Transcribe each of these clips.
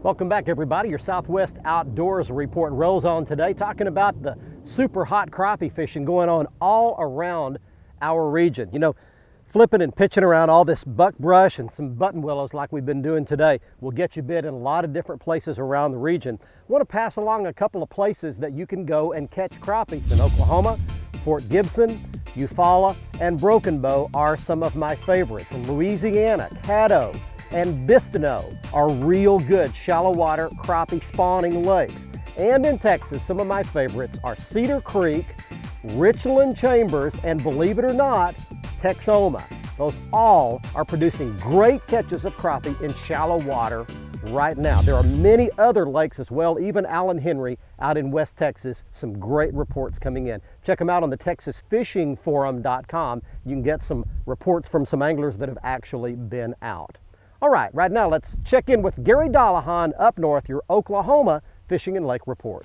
Welcome back, everybody. Your Southwest Outdoors Report rolls on today, talking about the super hot crappie fishing going on all around our region. You know, flipping and pitching around all this buckbrush and some button willows like we've been doing today will get you bit in a lot of different places around the region. I want to pass along a couple of places that you can go and catch crappies in Oklahoma. Fort Gibson, Eufaula, and Broken Bow are some of my favorites. In Louisiana, Caddo and Bistineau are real good shallow water crappie spawning lakes. And in Texas, some of my favorites are Cedar Creek, Richland Chambers, and believe it or not, Texoma. Those all are producing great catches of crappie in shallow water right now. There are many other lakes as well, even Allen Henry out in West Texas, some great reports coming in. Check them out on the TexasFishingForum.com. You can get some reports from some anglers that have actually been out. All right, right now let's check in with Gary Dollahan up north, your Oklahoma Fishing and Lake Report.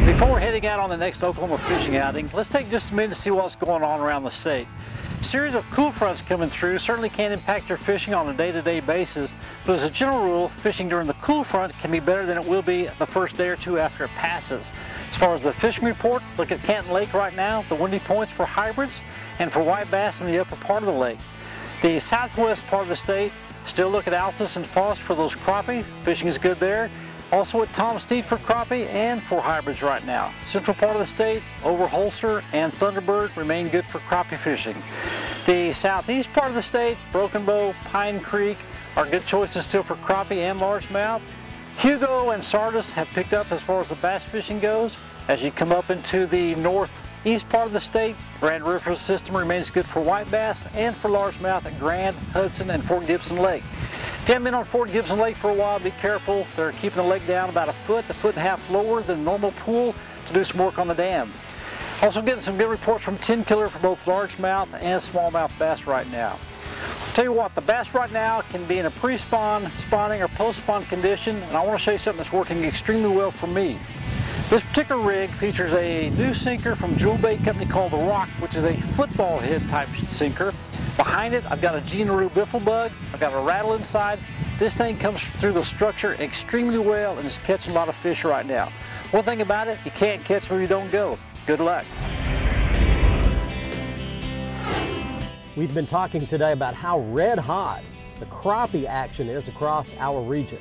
Before heading out on the next Oklahoma fishing outing, let's take just a minute to see what's going on around the state. A series of cool fronts coming through certainly can impact your fishing on a day-to-day basis, but as a general rule, fishing during the cool front can be better than it will be the first day or two after it passes. As far as the fishing report, look at Canton Lake right now, the windy points for hybrids and for white bass in the upper part of the lake. The southwest part of the state, still look at Altus and Foss for those crappie. Fishing is good there. Also at Tom Steed for crappie and for hybrids right now. Central part of the state, over Holster and Thunderbird remain good for crappie fishing. The southeast part of the state, Broken Bow, Pine Creek are good choices still for crappie and largemouth. Hugo and Sardis have picked up as far as the bass fishing goes. As you come up into the northeast part of the state, Grand River system remains good for white bass and for largemouth at Grand, Hudson, and Fort Gibson Lake. If you haven't been on Fort Gibson Lake for a while, be careful. They're keeping the lake down about a foot and a half lower than normal pool to do some work on the dam. Also getting some good reports from Tin Killer for both largemouth and smallmouth bass right now. I'll tell you what, the bass right now can be in a pre-spawn, spawning, or post-spawn condition, and I want to show you something that's working extremely well for me. This particular rig features a new sinker from Jewel Bait Company called The Rock, which is a football head type sinker. Behind it, I've got a G-Naru biffle bug. I've got a rattle inside. This thing comes through the structure extremely well and is catching a lot of fish right now. One thing about it, you can't catch where you don't go. Good luck. We've been talking today about how red hot the crappie action is across our region.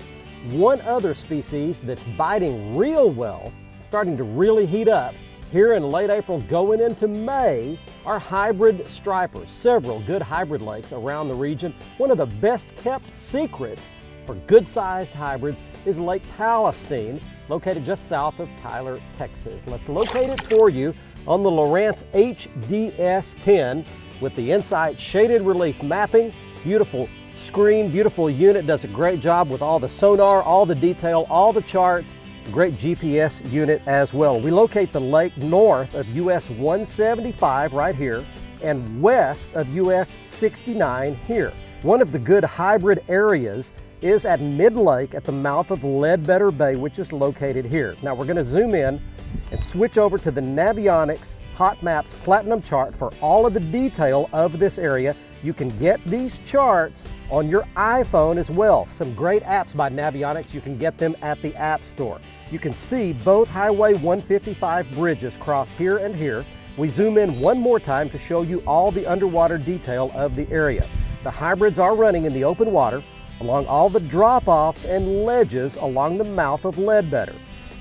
One other species that's biting real well, starting to really heat up here in late April going into May, are hybrid stripers. Several good hybrid lakes around the region. One of the best kept secrets for good-sized hybrids is Lake Palestine, located just south of Tyler, Texas. Let's locate it for you on the Lowrance HDS-10 with the Insight shaded relief mapping. Beautiful screen, beautiful unit, does a great job with all the sonar, all the detail, all the charts. Great GPS unit as well. We locate the lake north of US 175 right here and west of US 69 here. One of the good hybrid areas is at Mid-Lake at the mouth of Ledbetter Bay, which is located here. Now we're going to zoom in and switch over to the Navionics Hot Maps Platinum chart for all of the detail of this area. You can get these charts on your iPhone as well. Some great apps by Navionics. You can get them at the App Store. You can see both Highway 155 bridges cross here and here. We zoom in one more time to show you all the underwater detail of the area. The hybrids are running in the open water along all the drop-offs and ledges along the mouth of Ledbetter.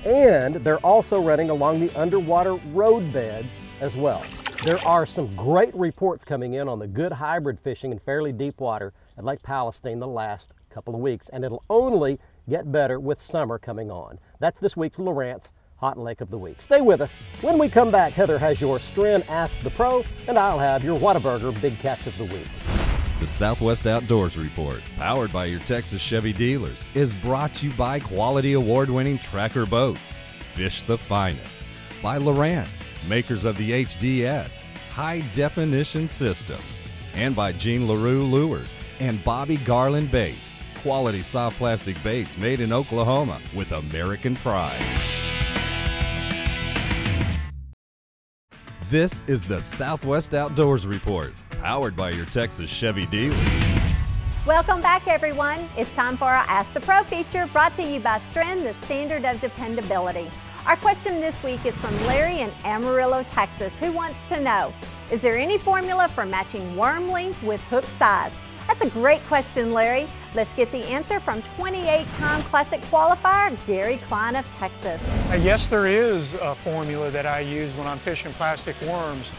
And they're also running along the underwater road beds as well. There are some great reports coming in on the good hybrid fishing in fairly deep water at Lake Palestine the last couple of weeks, and it'll only get better with summer coming on. That's this week's Lowrance Hot Lake of the Week. Stay with us. When we come back, Heather has your Stren Ask the Pro, and I'll have your Whataburger Big Catch of the Week. The Southwest Outdoors Report, powered by your Texas Chevy dealers, is brought to you by quality award-winning Tracker Boats, Fish the Finest, by Lowrance, makers of the HDS, High Definition System, and by Jean LaRue Lures and Bobby Garland Baits, quality soft plastic baits made in Oklahoma with American pride. This is the Southwest Outdoors Report, powered by your Texas Chevy dealers. Welcome back, everyone. It's time for our Ask the Pro feature, brought to you by Strand, the standard of dependability. Our question this week is from Larry in Amarillo, Texas, who wants to know, is there any formula for matching worm length with hook size? That's a great question, Larry. Let's get the answer from 28-time Classic qualifier, Gary Klein of Texas. Yes, there is a formula that I use when I'm fishing plastic worms.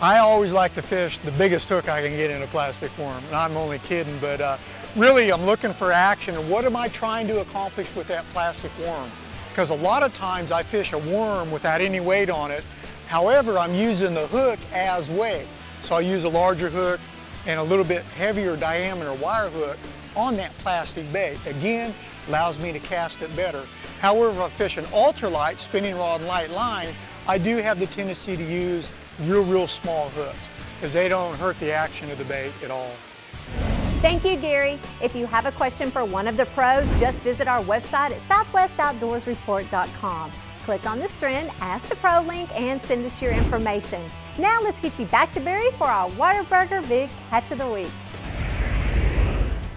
I always like to fish the biggest hook I can get in a plastic worm, and I'm only kidding, but really I'm looking for action, and what am I trying to accomplish with that plastic worm? Because a lot of times I fish a worm without any weight on it. However, I'm using the hook as weight. So I use a larger hook and a little bit heavier diameter wire hook on that plastic bait. Again, allows me to cast it better. However, if I fish an ultralight spinning rod and light line, I do have the tendency to use real small hooks because they don't hurt the action of the bait at all. Thank you, Gary. If you have a question for one of the pros, just visit our website at southwestoutdoorsreport.com. Click on the Strand Ask the Pro link and send us your information. Now let's get you back to Barry for our Whataburger Big Catch of the Week.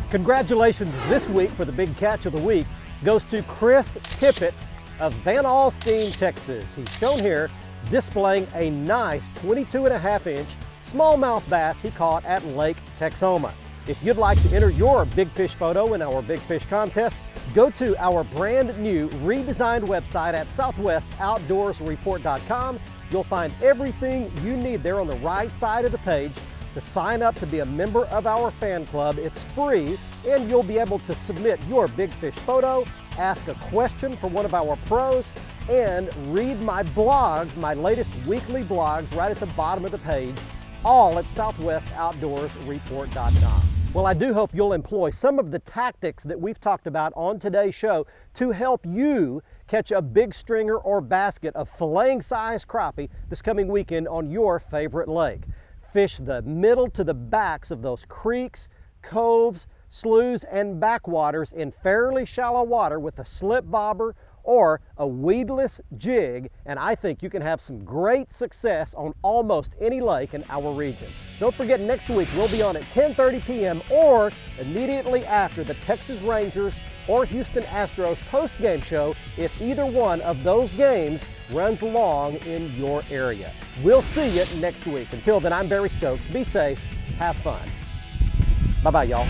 Congratulations this week for the Big Catch of the Week goes to Chris Tippett of Van Alstyne, Texas. He's shown here displaying a nice 22.5-inch smallmouth bass he caught at Lake Texoma. If you'd like to enter your big fish photo in our big fish contest, go to our brand new redesigned website at southwestoutdoorsreport.com. You'll find everything you need there on the right side of the page to sign up to be a member of our fan club. It's free, and you'll be able to submit your big fish photo, ask a question for one of our pros, and read my blogs, my latest weekly blogs right at the bottom of the page, all at southwestoutdoorsreport.com. Well, I do hope you'll employ some of the tactics that we've talked about on today's show to help you catch a big stringer or basket of filleting-sized crappie this coming weekend on your favorite lake. Fish the middle to the backs of those creeks, coves, sloughs, and backwaters in fairly shallow water with a slip bobber or a weedless jig, and I think you can have some great success on almost any lake in our region. Don't forget, next week we'll be on at 10:30 p.m. or immediately after the Texas Rangers or Houston Astros post-game show if either one of those games runs along in your area. We'll see you next week. Until then, I'm Barry Stokes. Be safe, have fun. Bye-bye, y'all.